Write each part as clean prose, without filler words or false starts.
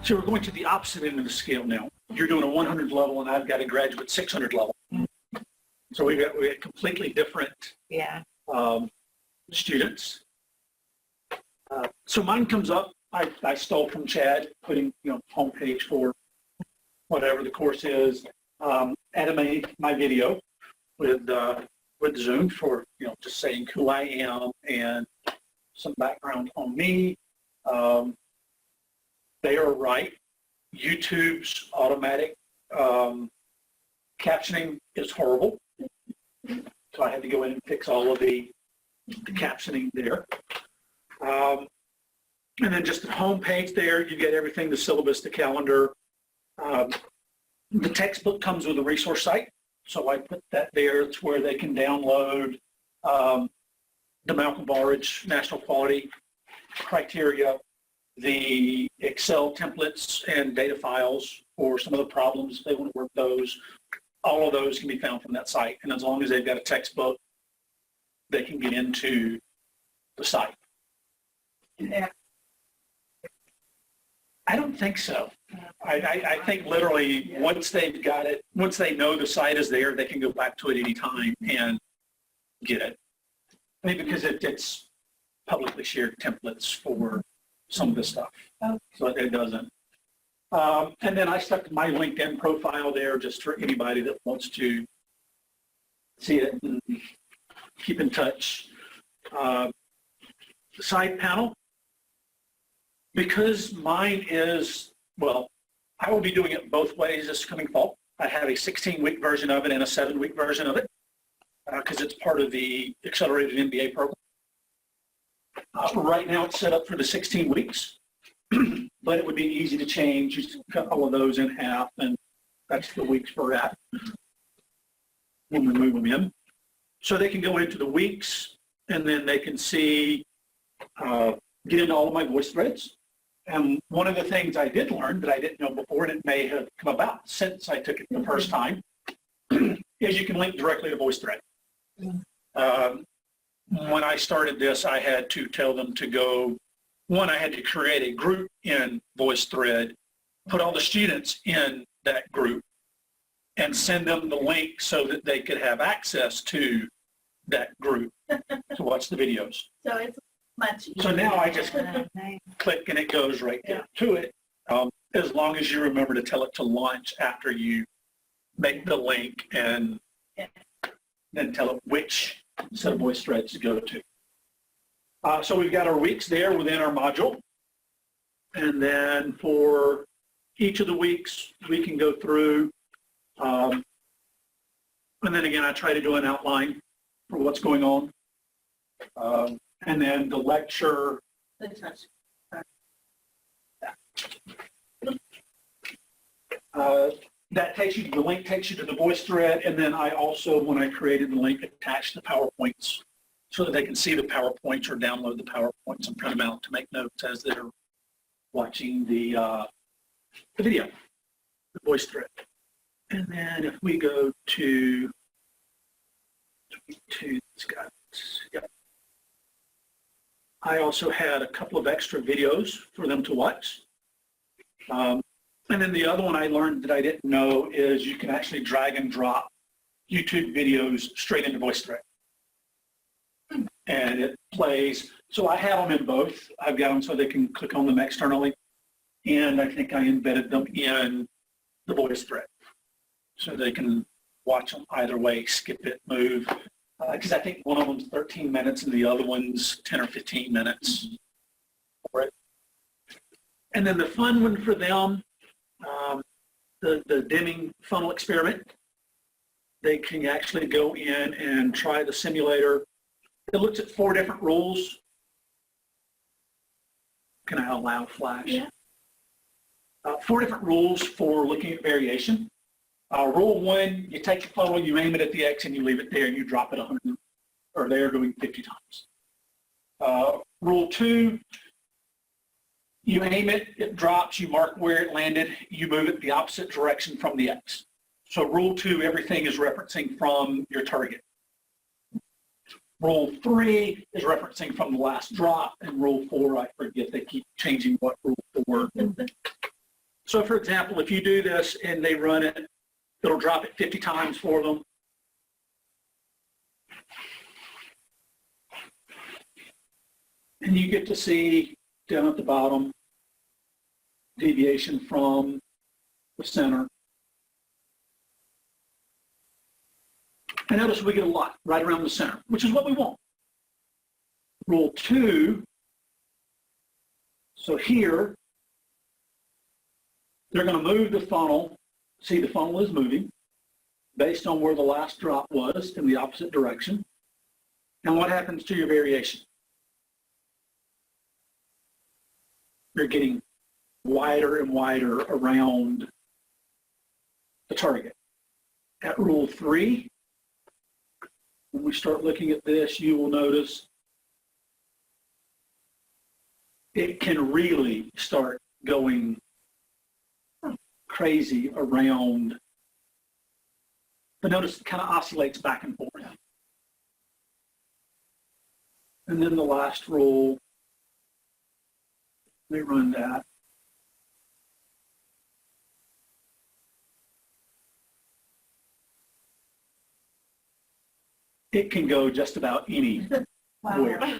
So we're going to the opposite end of the scale now. You're doing a 100 level, and I've got a graduate 600 level. So we got completely different students. So mine comes up. I stole from Chad, putting homepage for whatever the course is. Added my video with Zoom for just saying who I am and some background on me. They are right. YouTube's automatic captioning is horrible. So I had to go in and fix all of the captioning there. And then just the home page there, you get everything, the syllabus, the calendar. The textbook comes with a resource site. So I put that there. It's where they can download the Malcolm Baldrige National Quality Criteria, the Excel templates and data files for some of the problems if they want to work those. All of those can be found from that site. And as long as they've got a textbook, they can get into the site. Yeah. I don't think so. I think literally once they've got it, once they know the site is there, they can go back to it anytime and get it. I mean, because it's publicly shared templates for some of this stuff. So it doesn't. And then I stuck my LinkedIn profile there just for anybody that wants to see it and keep in touch. The side panel, because mine is, well, I will be doing it both ways this coming fall. I have a 16-week version of it and a 7-week version of it because it's part of the accelerated MBA program. Right now it's set up for the 16 weeks, but it would be easy to change. Just cut all of those in half, and that's the weeks we're at when we move them in. So they can go into the weeks, and then they can see, get into all of my voice threads. And one of the things I did learn that I didn't know before, and it may have come about since I took it the first time, is you can link directly to Voicethread. When I started this, I had to tell them to go, one, I had to create a group in Voicethread, put all the students in that group, and send them the link so that they could have access to that group to watch the videos. So it's much easier. So now I just click and it goes right there to it, as long as you remember to tell it to launch after you make the link and then tell it which set of voice threads to go to. So we've got our weeks there within our module. And then for each of the weeks, we can go through. And then again, I try to do an outline for what's going on. And then the lecture. That takes you, the link takes you to the Voicethread, and then I also, when I created the link, attached the PowerPoints so that they can see the PowerPoints or download the PowerPoints and print them out to make notes as they're watching the video, the Voicethread. And then if we go to this guy, yep. I also had a couple of extra videos for them to watch. And then the other one I learned that I didn't know is you can actually drag and drop YouTube videos straight into Voicethread. And it plays. So I have them in both. I've got them so they can click on them externally. And I think I embedded them in the Voicethread so they can watch them either way, skip it, move. Because I think one of them's 13 minutes and the other one's 10 or 15 minutes for it. And then the fun one for them, the Deming funnel experiment, they can actually go in and try the simulator. It looks at 4 different rules. Can I allow flash? Yeah. 4 different rules for looking at variation. Rule 1, you take the photo, you aim it at the X, and you leave it there, and you drop it 100, or they're doing 50 times. Rule 2, you aim it, it drops, you mark where it landed, you move it the opposite direction from the X. So rule 2, everything is referencing from your target. Rule 3 is referencing from the last drop, and rule 4, I forget, they keep changing what rule 4. So for example, if you do this and they run it, it'll drop it 50 times for them. And you get to see down at the bottom, deviation from the center. And notice we get a lot right around the center, which is what we want. Rule 2, so here, they're going to move the funnel. See, the funnel is moving based on where the last drop was in the opposite direction. And what happens to your variation? You're getting wider and wider around the target. At rule 3, when we start looking at this, you will notice it can really start going crazy around, but notice it kind of oscillates back and forth. And then the last rule, they run that. It can go just about anywhere. Wow.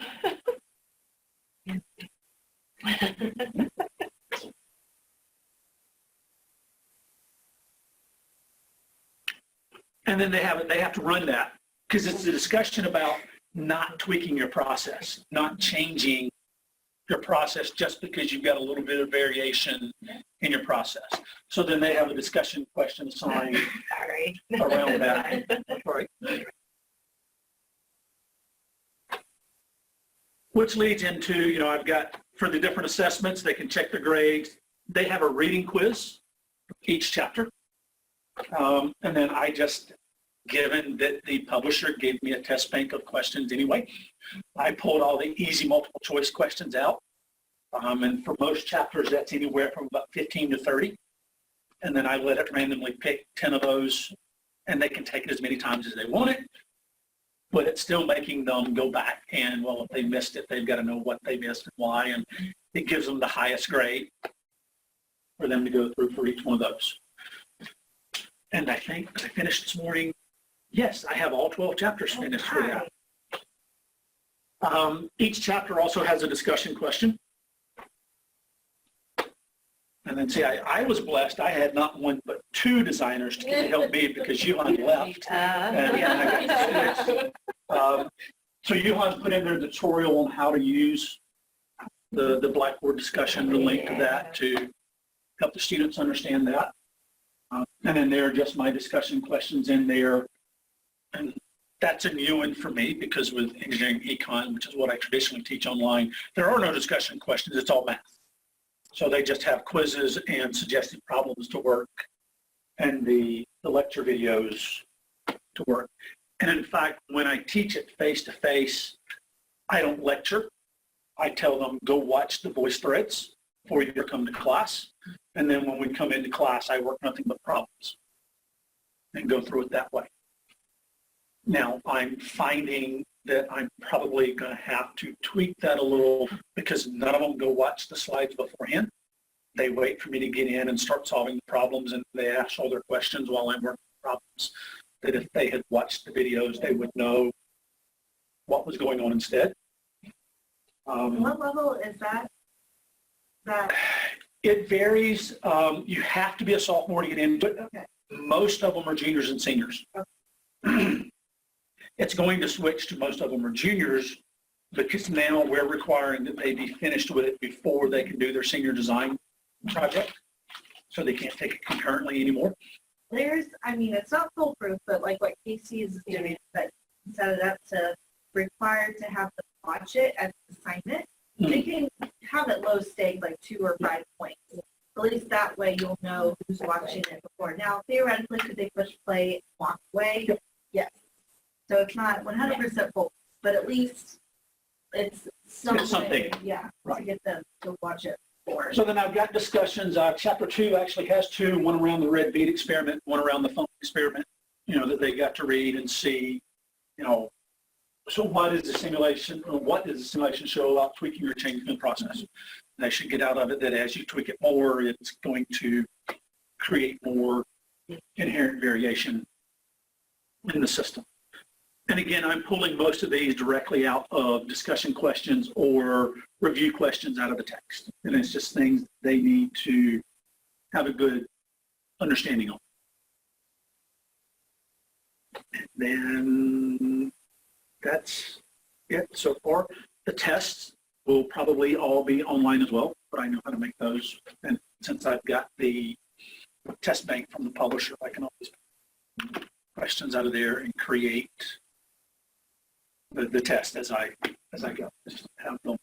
And then they have to run that because it's a discussion about not tweaking your process, not changing your process just because you've got a little bit of variation in your process. So then they have a discussion question assigned around that. Right. Which leads into, I've got, for the different assessments, they can check their grades. They have a reading quiz each chapter. And then I just, given that the publisher gave me a test bank of questions anyway, I pulled all the easy multiple choice questions out. And for most chapters, that's anywhere from about 15 to 30. And then I let it randomly pick 10 of those, and they can take it as many times as they want it. But it's still making them go back and, well, if they missed it, they've got to know what they missed and why. And it gives them the highest grade for them to go through for each one of those. And I think I finished this morning. Yes, I have all 12 chapters finished for that. Each chapter also has a discussion question. And then see, I was blessed. I had not one but 2 designers to help me because Johan left. And I got to finish. So Johan put in their tutorial on how to use the Blackboard discussion, the link to that to help the students understand that. And then there are just my discussion questions in there. And that's a new one for me because with engineering econ, which is what I traditionally teach online, there are no discussion questions. It's all math. So they just have quizzes and suggested problems to work and the lecture videos to work. And in fact, when I teach it face-to-face, I don't lecture. I tell them, go watch the voice threads before you come to class. And then when we come into class, I work nothing but problems and go through it that way. Now, I'm finding that I'm probably going to have to tweak that a little because none of them go watch the slides beforehand. They wait for me to get in and start solving the problems, and they ask all their questions while I'm working the problems. That if they had watched the videos, they would know what was going on instead. What level is that? It varies. You have to be a sophomore to get into it. Okay. Most of them are juniors and seniors. Okay. It's going to switch to most of them are juniors because now we're requiring that they be finished with it before they can do their senior design project. So they can't take it concurrently anymore. It's not foolproof, but like what Casey is doing, but set it up to require to have them watch it as an assignment. Mm-hmm. They can have it low stake, like 2 or 5 points. At least that way you'll know who's watching it before. Now, theoretically, could they push play and walk away? Yep. Yes. So it's not 100% full, but at least it's something. Yeah, right. To get them to watch it for. So then I've got discussions. Chapter 2 actually has 2, one around the red bead experiment, one around the phone experiment, that they got to read and see, So what is the simulation, or what does the simulation show about tweaking or changing the process? They should get out of it that as you tweak it more, it's going to create more inherent variation in the system. And again, I'm pulling most of these directly out of discussion questions or review questions out of the text. And it's just things they need to have a good understanding of. And then that's it so far. The tests will probably all be online as well, but I know how to make those. And since I've got the test bank from the publisher, I can always put questions out of there and create the test as I go. Just have them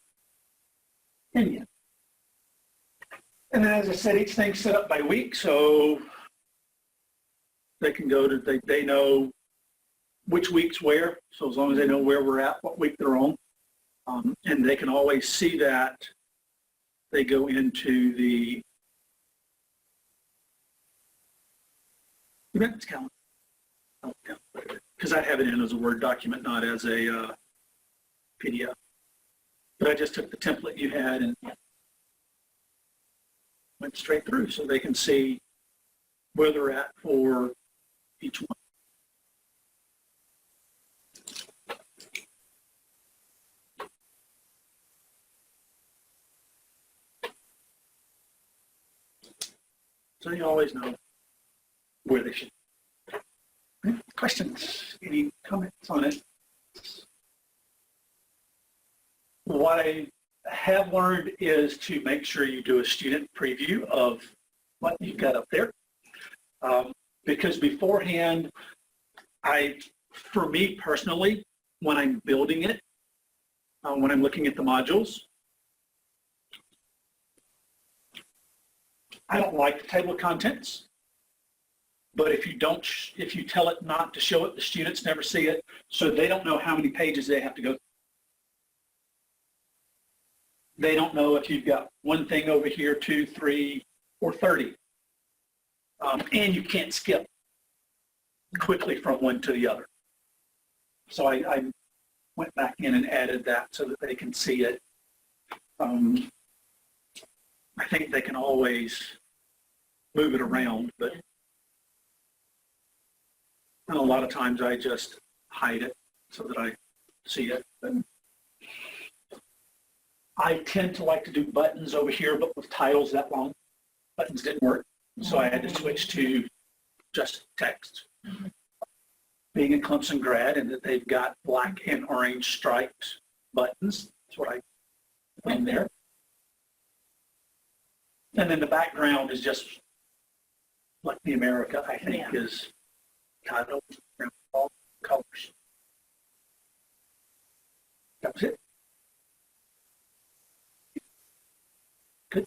in yet. And then, as I said, each thing's set up by week, so they can go to, they know which week's where, so as long as they know where we're at, what week they're on. And they can always see that they go into the events calendar. Because I have it in as a Word document, not as a PDF. But I just took the template you had and went straight through so they can see where they're at for each one. So you always know where they should. Questions? Any comments on it? What I have learned is to make sure you do a student preview of what you've got up there. Because beforehand, for me personally, when I'm building it, when I'm looking at the modules, I don't like the table of contents. But if you tell it not to show it, the students never see it, so they don't know how many pages they have to go through. They don't know if you've got one thing over here, 2, 3, or 30. And you can't skip quickly from one to the other. So I went back in and added that so that they can see it. I think they can always move it around, but and a lot of times I just hide it so that I see it. And I tend to like to do buttons over here, but with titles that long, buttons didn't work. So I had to switch to just text. Being a Clemson grad and that they've got black and orange striped buttons, that's what I put in there. And then the background is just like the America, I think, is kind of all colors. That was it. Good.